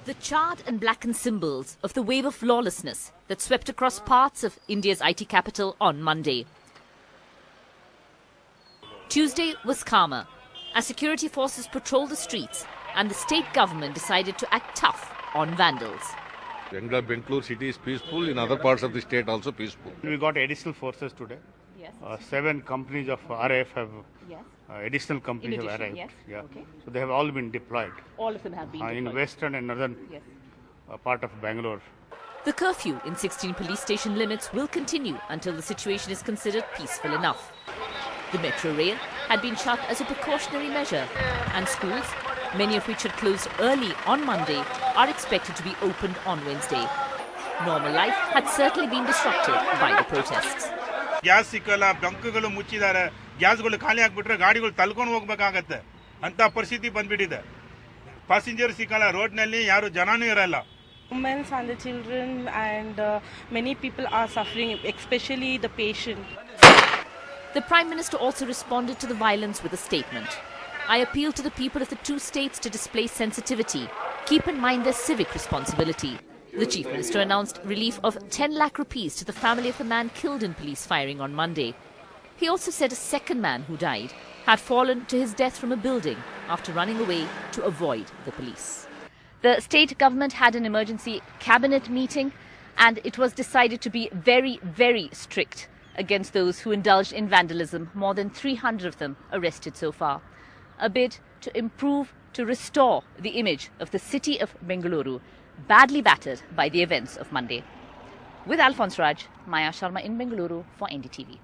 The charred and blackened symbols of the wave of lawlessness that swept across parts of India's IT capital on Monday. Tuesday was calmer as security forces patrolled the streets and the state government decided to act tough on vandals. Bengaluru city is peaceful, in other parts of the state also peaceful. We got additional forces today. Yes. 7 companies of RAF have Yes. Additional companies have arrived. Yes. Yeah. Okay. So they have all been deployed. All of them have been deployed. In western and northern Yes. part of Bengaluru. The curfew in 16 police station limits will continue until the situation is considered peaceful enough. The metro rail had been shut as a precautionary measure, and schools, many of which had closed early on Monday, are expected to be opened on Wednesday. Normal life had certainly been disrupted by the protests. Gas ಸಿಕ್ಕಲ್ಲ, ಬಂಕ್ಗಳು ಮುಚ್ಚಿದ್ದಾರೆ, ಗ್ಯಾಸ್ಗಳು ಖಾಲಿ ಆಗಿಬಿಟ್ರೆ ಗಾಡಿಗಳು ತಳ್ಕೊಂಡು ಹೋಗಬೇಕಾಗತ್ತೆ ಅಂತ ಪರಿಸ್ಥಿತಿ ಬಂದ್ಬಿಟ್ಟಿದೆ. Passenger ಸಿಕ್ಕಲ್ಲ, ರೋಡ್ನಲ್ಲಿ ಯಾರು ಜನನೂ ಇರಲ್ಲ. Women and the children and many people are suffering, especially the patient. The Prime Minister also responded to the violence with a statement. I appeal to the people of the two states to display sensitivity, keep in mind their civic responsibility. The Chief Minister announced relief of 10 lakh rupees to the family of the man killed in police firing on Monday. He also said a second man who died had fallen to his death from a building after running away to avoid the police. The state government had an emergency cabinet meeting and it was decided to be very, very strict against those who indulged in vandalism, more than 300 of them arrested so far. A bid to restore the image of the city of Bengaluru, badly battered by the events of Monday. With Alphonse Raj, Maya Sharma in Bengaluru for NDTV.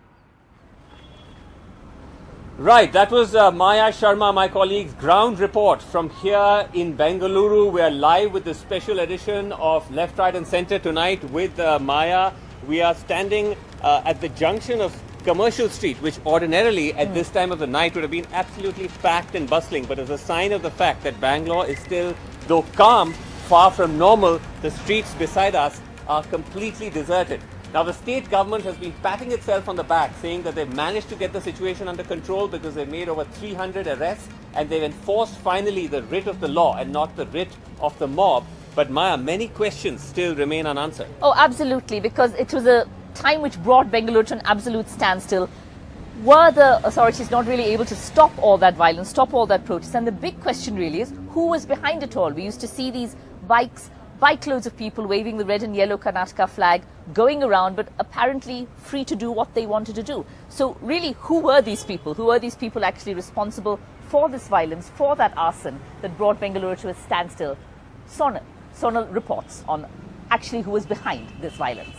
Right, that was Maya Sharma, my colleague's ground report from here in Bengaluru. We are live with the special edition of Left, Right and Centre tonight with Maya. We are standing at the junction of Commercial Street, which ordinarily at this time of the night would have been absolutely packed and bustling, but as a sign of the fact that Bangalore is still, though calm, far from normal, the streets beside us are completely deserted. Now, the state government has been patting itself on the back, saying that they've managed to get the situation under control because they've made over 300 arrests and they've enforced finally the writ of the law and not the writ of the mob. But Maya, many questions still remain unanswered. Oh, absolutely, because it was a time which brought Bengaluru to an absolute standstill. Were the authorities not really able to stop all that violence, stop all that protest? And the big question really is, who was behind it all? We used to see these bike loads of people waving the red and yellow Karnataka flag, going around, but apparently free to do what they wanted to do. So really, who were these people? Who were these people actually responsible for this violence, for that arson that brought Bengaluru to a standstill? Sonal reports on actually who was behind this violence.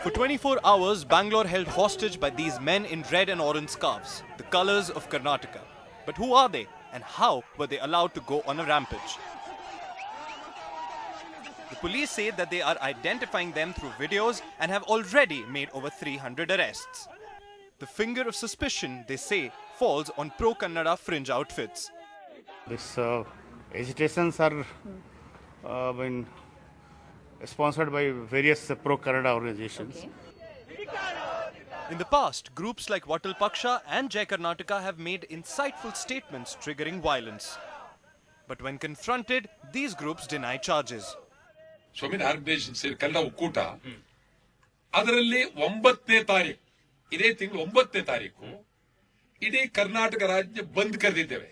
For 24 hours, Bangalore held hostage by these men in red and orange scarves, the colours of Karnataka. But who are they, and how were they allowed to go on a rampage? The police say that they are identifying them through videos and have already made over 300 arrests. The finger of suspicion, they say, falls on pro-Kannada fringe outfits. These agitations are been sponsored by various pro-Kannada organizations. Okay. In the past, groups like Vatal Paksha and Jai Karnataka have made insightful statements triggering violence. But when confronted, these groups deny charges. Swamin Organization ಸೇರಿ ಕನ್ನಡ ಒಕ್ಕೂಟ ಅದರಲ್ಲಿ 9ನೇ ತಾರೀಕು ಇದೇ ತಿಂಗಳು 9ನೇ ತಾರೀಕು ಇಡೀ ಕರ್ನಾಟಕ ರಾಜ್ಯ ಬಂದ್ ಕರೆದಿದ್ದೇವೆ.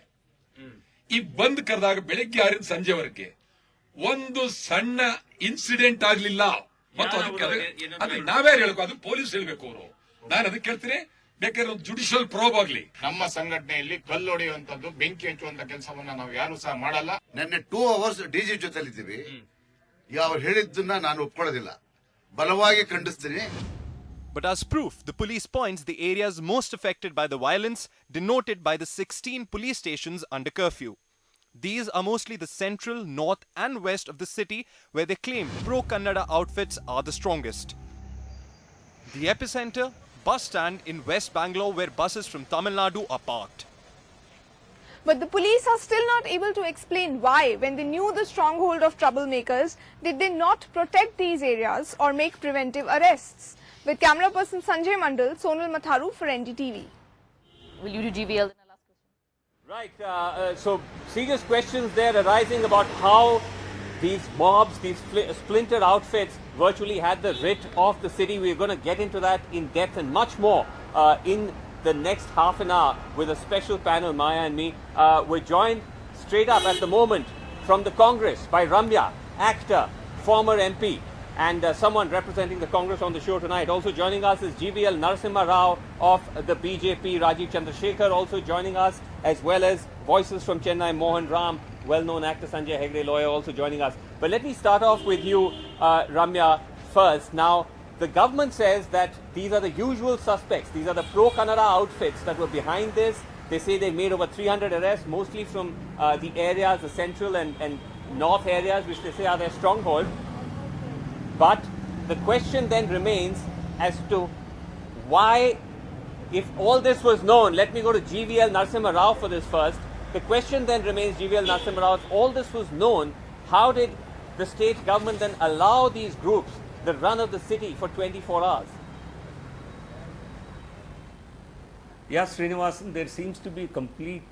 ಈ ಬಂದ್ ಕರೆದಾಗ ಬೆಳಗ್ಗೆ 6ರಿಂದ ಸಂಜೆವರೆಗೆ ಒಂದು ಸಣ್ಣ ಇನ್ಸಿಡೆಂಟ್ ಆಗಲಿಲ್ಲ. ಮತ್ತು ಅದಕ್ಕೆ ನಾವೇ ಹೇಳಬೇಕು, ಅದು ಪೊಲೀಸ್ ಹೇಳಬೇಕು. ಅವರು ನಾನು ಅದಕ್ಕೆ ಕೇಳ್ತೀನಿ, ಬೇಕಾದ್ರೆ ಒಂದು ಜುಡಿಷಿಯಲ್ ಪ್ರೋಬ್ ಆಗಲಿ. ನಮ್ಮ ಸಂಘಟನೆಯಲ್ಲಿ ಕಲ್ಲು ಹೊಡೆಯುವಂತದ್ದು, ಬೆಂಕಿ ಹಚ್ಚುವಂತ ಕೆಲಸವನ್ನ ನಾವು ಯಾರು ಸಹ ಮಾಡಲ್ಲ. ನೆನ್ನೆ 2 hours ಡಿಜಿ ಜೊತೆಲಿದ್ದೀವಿ. ಅವ್ರು ಹೇಳಿದ್ದನ್ನ ನಾನು ಒಪ್ಕೊಳ್ಳೋದಿಲ್ಲ, ಬಲವಾಗಿ ಖಂಡಿಸ್ತೀನಿ. But as proof, the police points the areas most affected by the violence denoted by the 16 police stations under curfew. These are mostly the central, north and west of the city where they claim pro-Kannada outfits are the strongest. The epicenter, bus stand in West Bangalore where buses from Tamil Nadu are parked. But the police are still not able to explain why, when they knew the stronghold of troublemakers, did they not protect these areas or make preventive arrests? With camera person Sanjay Mandal, Sonal Matharu for NDTV. Will you do GVL? Right. So serious questions there arising about how these mobs, these splinter outfits virtually had the writ of the city. We're going to get into that in depth and much more in the next half an hour with a special panel, Maya and me. We're joined straight up at the moment from the Congress by Ramya, actor, former MP, and someone representing the Congress on the show tonight. Also joining us is GVL Narasimha Rao of the BJP, Rajiv Chandrasekhar also joining us, as well as voices from Chennai, Mohan Ram, well-known actor Sanjay Hegde, lawyer, also joining us. But let me start off with you, Ramya, first. Now, the government says that these are the usual suspects. These are the pro-Kannada outfits that were behind this. They say they made over 300 arrests, mostly from the areas, the central and north areas, which they say are their stronghold. But the question then remains as to why, if all this was known, let me go to GVL Narasimha Rao for this first. The question then remains, GVL Narasimha Rao, if all this was known, how did the state government then allow these groups the run of the city for 24 hours? Yes, Srinivasan, there seems to be complete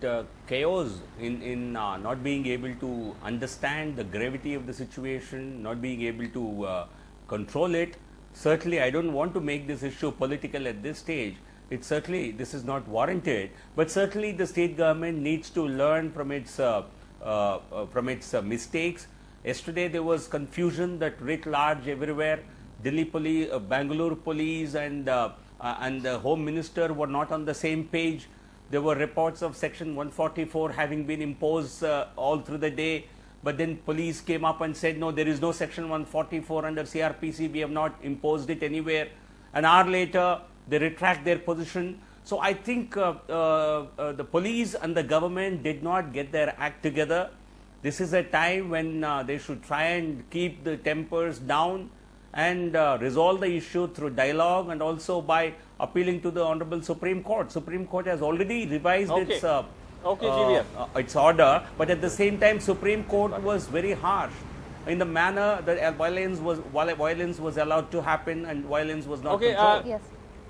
chaos in not being able to understand the gravity of the situation, not being able to control it. Certainly, I don't want to make this issue political at this stage. This is not warranted, but certainly the state government needs to learn from its mistakes. Yesterday, there was confusion that writ large everywhere. Delhi police, Bengaluru police, and the Home Minister were not on the same page. There were reports of Section 144 having been imposed all through the day. But then police came up and said, no, there is no Section 144 under CRPC. We have not imposed it anywhere. An hour later, they retract their position. So I think the police and the government did not get their act together. This is a time when they should try and keep the tempers down and resolve the issue through dialogue and also by appealing to the Honorable Supreme Court. Supreme Court has already revised its order, but at the same time Supreme Court was very harsh in the manner that violence was allowed to happen and violence was not controlled. Yes.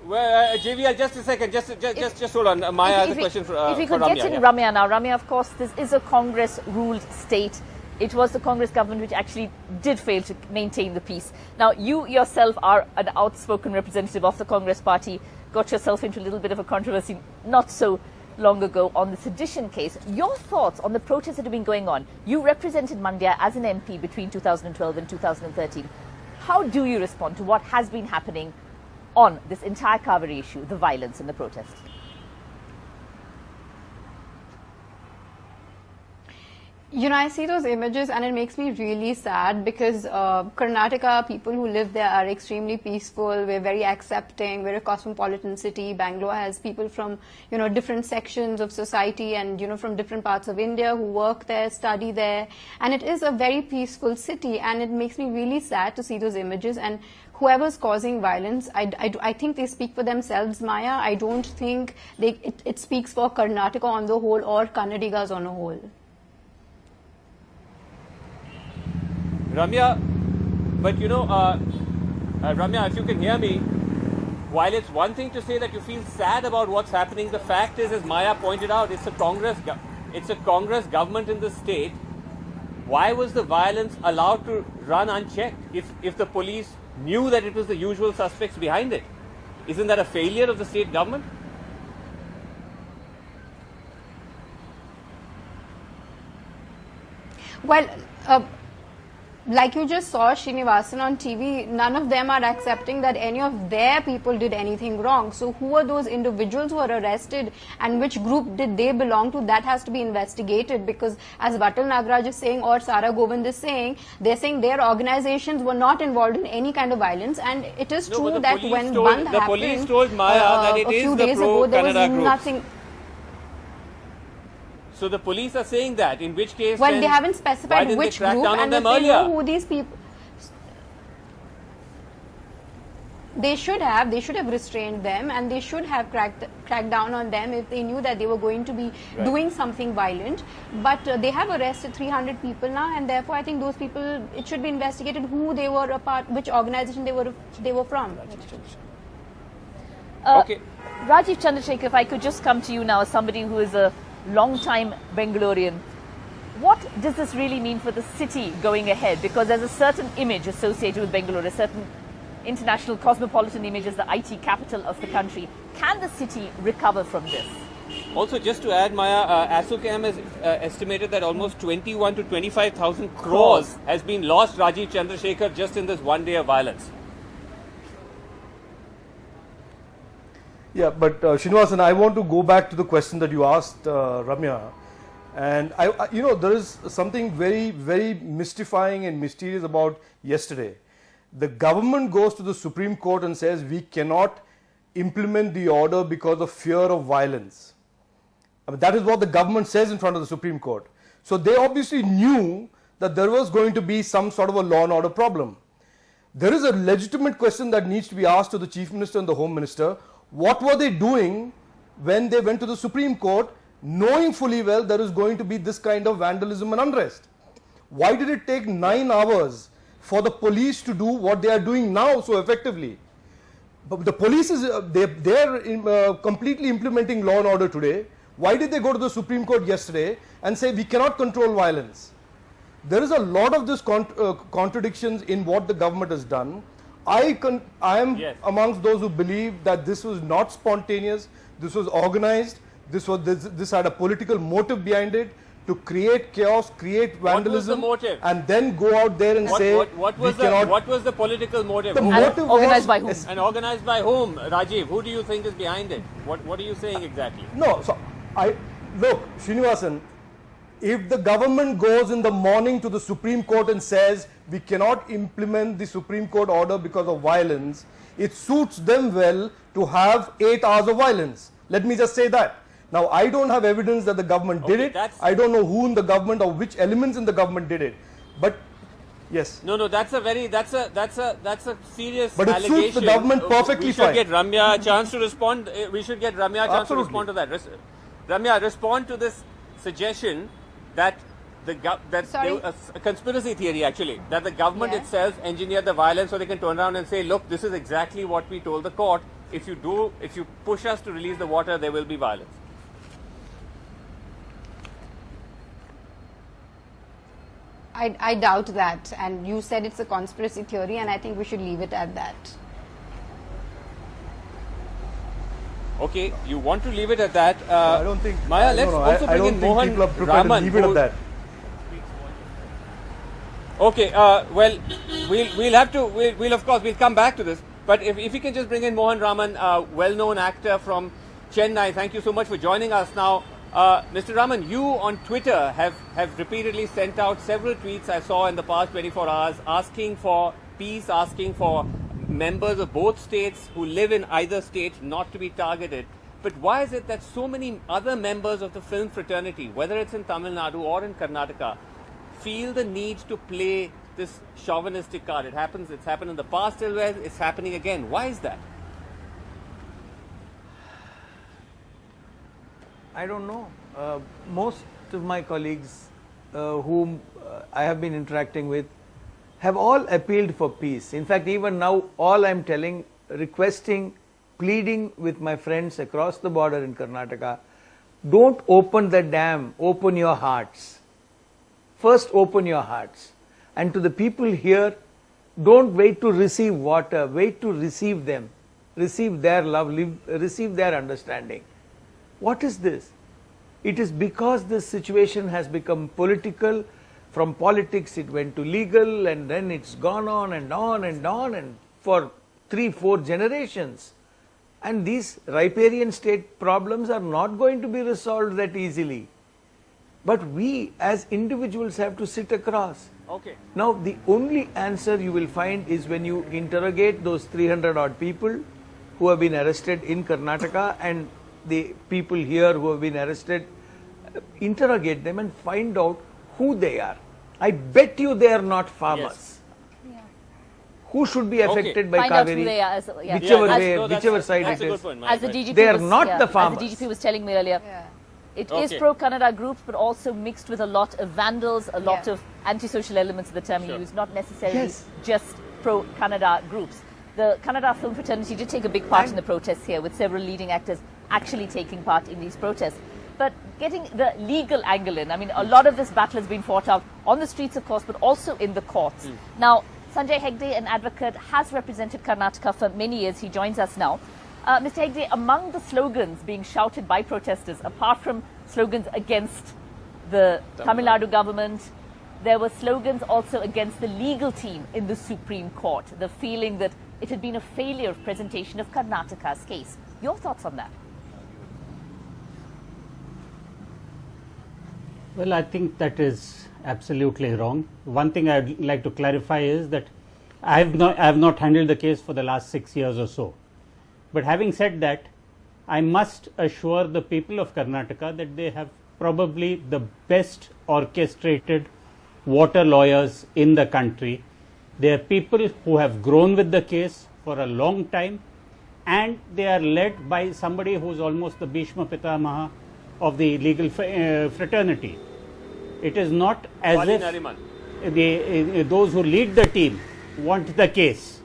Well, JVL, just a second, just hold on. Maya has a question for Ramya. If we could get to Ramya now. Ramya, of course, this is a Congress-ruled state. It was the Congress government which actually did fail to maintain the peace. Now, you yourself are an outspoken representative of the Congress party, got yourself into a little bit of a controversy not so long ago on the sedition case. Your thoughts on the protests that have been going on? You represented Mandya as an MP between 2012 and 2013. How do you respond to what has been happening on this entire Cauvery issue, the violence and the protests? You know, I see those images and it makes me really sad because Karnataka, people who live there are extremely peaceful. We're very accepting. We're a cosmopolitan city. Bangalore has people from, different sections of society and, from different parts of India who work there, study there. And it is a very peaceful city, and it makes me really sad to see those images. And whoever's causing violence, I think they speak for themselves, Maya. I don't think it speaks for Karnataka on the whole or Kannadigas on a whole. Ramya, but Ramya, if you can hear me, while it's one thing to say that you feel sad about what's happening, the fact is, as Maya pointed out, it's a Congress government in the state. Why was the violence allowed to run unchecked if the police knew that it was the usual suspects behind it? Isn't that a failure of the state government? Well, like you just saw Srinivasan on TV, none of them are accepting that any of their people did anything wrong. So who are those individuals who are arrested and which group did they belong to? That has to be investigated, because as Vatal Nagaraj is saying or Sara Govind is saying, they're saying their organizations were not involved in any kind of violence. And it is true that when Bandh happened, the police told Maya that it is the pro-Kannada group. Nothing. So the police are saying that, in which case... Well, they haven't specified which group, and if they know who these people... They should have restrained them, and they should have cracked down on them if they knew that they were going to be doing something violent. But they have arrested 300 people now, and therefore I think those people, it should be investigated who they were a part, which organization they were from. Okay. Rajiv Chandrasekhar, if I could just come to you now as somebody who is a long-time Bengalurian. What does this really mean for the city going ahead? Because there's a certain image associated with Bengaluru, a certain international cosmopolitan image as the IT capital of the country. Can the city recover from this? Also, just to add, Maya, ASSOCHAM has estimated that almost 21 to 25,000 crores has been lost, Rajiv Chandrasekhar, just in this one day of violence. Yeah, but Srinivasan, I want to go back to the question that you asked, Ramya. And there is something very, very mystifying and mysterious about yesterday. The government goes to the Supreme Court and says we cannot implement the order because of fear of violence. I mean, that is what the government says in front of the Supreme Court. So they obviously knew that there was going to be some sort of a law and order problem. There is a legitimate question that needs to be asked to the Chief Minister and the Home Minister. What were they doing when they went to the Supreme Court, knowing fully well there is going to be this kind of vandalism and unrest? Why did it take 9 hours for the police to do what they are doing now so effectively? But the police they're completely implementing law and order today. Why did they go to the Supreme Court yesterday and say we cannot control violence? There is a lot of this contradictions in what the government has done. I am amongst those who believe that this was not spontaneous, this was organized, this had a political motive behind it to create chaos, create vandalism, what was the motive? And then go out there and say what was the political motive? The motive organized by whom? And organized by whom, Rajiv? Who do you think is behind it? What are you saying exactly? No, so look, Srinivasan, if the government goes in the morning to the Supreme Court and says we cannot implement the Supreme Court order because of violence, it suits them well to have 8 hours of violence. Let me just say that. Now, I don't have evidence that the government did it. I don't know who in the government or which elements in the government did it. But yes. No, that's a serious but allegation. It suits the government perfectly fine. We should get Ramya a chance to respond. to that. Ramya, respond to this suggestion that a conspiracy theory actually, that the government itself engineered the violence so they can turn around and say, look, this is exactly what we told the court. If you push us to release the water, there will be violence. I doubt that, and you said it's a conspiracy theory, and I think we should leave it at that. Okay, you want to leave it at that. I don't think. Maya, let's also bring in Mohan Raman. Leave it at that. Okay, we'll of course come back to this. But if you can just bring in Mohan Raman, a well-known actor from Chennai. Thank you so much for joining us now. Mr. Raman, you on Twitter have repeatedly sent out several tweets I saw in the past 24 hours asking for peace, asking for members of both states who live in either state not to be targeted. But why is it that so many other members of the film fraternity, whether it's in Tamil Nadu or in Karnataka, feel the need to play this chauvinistic card? It's happened in the past as well, it's happening again. Why is that? I don't know. Most of my colleagues whom I have been interacting with have all appealed for peace. In fact, even now, all I'm telling, requesting, pleading with my friends across the border in Karnataka, don't open the dam, open your hearts. First, open your hearts. And to the people here, don't wait to receive water, wait to receive them, receive their love, receive their understanding. What is this? It is because this situation has become political. From politics it went to legal, and then it's gone on and on and on, and for 3-4 generations. And these riparian state problems are not going to be resolved that easily. But we as individuals have to sit across. Okay. Now the only answer you will find is when you interrogate those 300 odd people who have been arrested in Karnataka and the people here who have been arrested, interrogate them and find out who they are. I bet you they are not farmers. Yes. Who should be affected by Find out who Cauvery? they are. Whichever side it is. As the DGP they are not the farmers. As the DGP was telling me earlier, it is pro-Kannada groups, but also mixed with a lot of vandals, a lot of antisocial elements of the term you use, not necessarily just pro-Kannada groups. The Kannada film fraternity did take a big part in the protests here, with several leading actors actually taking part in these protests. But getting the legal angle in. I mean, a lot of this battle has been fought out on the streets, of course, but also in the courts. Now, Sanjay Hegde, an advocate, has represented Karnataka for many years. He joins us now. Mr. Hegde, among the slogans being shouted by protesters, apart from slogans against the Tamil Nadu government, there were slogans also against the legal team in the Supreme Court, the feeling that it had been a failure of presentation of Karnataka's case. Your thoughts on that? Well, I think that is absolutely wrong. One thing I'd like to clarify is that I have not handled the case for the last 6 years or so. But having said that, I must assure the people of Karnataka that they have probably the best orchestrated water lawyers in the country. They are people who have grown with the case for a long time, and they are led by somebody who is almost the Bhishma Pitamaha of the legal fraternity. It is not as if those who lead the team want the case.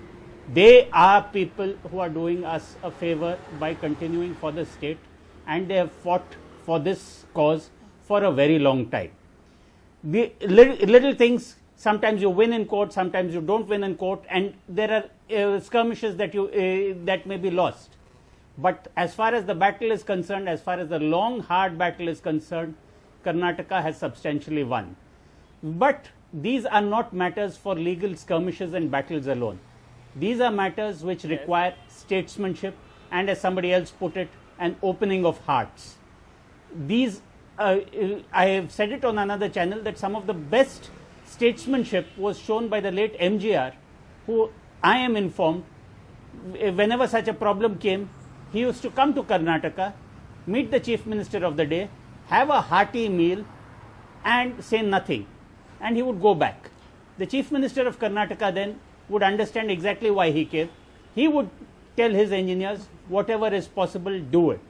They are people who are doing us a favor by continuing for the state, and they have fought for this cause for a very long time. The little things, sometimes you win in court, sometimes you don't win in court, and there are skirmishes that that may be lost. But as far as the battle is concerned, as far as the long hard battle is concerned, Karnataka has substantially won. But these are not matters for legal skirmishes and battles alone. These are matters which require statesmanship and, as somebody else put it, an opening of hearts. These I have said it on another channel that some of the best statesmanship was shown by the late MGR, who, I am informed, whenever such a problem came, he used to come to Karnataka, meet the Chief Minister of the day, have a hearty meal and say nothing, and he would go back. The Chief Minister of Karnataka then would understand exactly why he came. He would tell his engineers, whatever is possible, do it.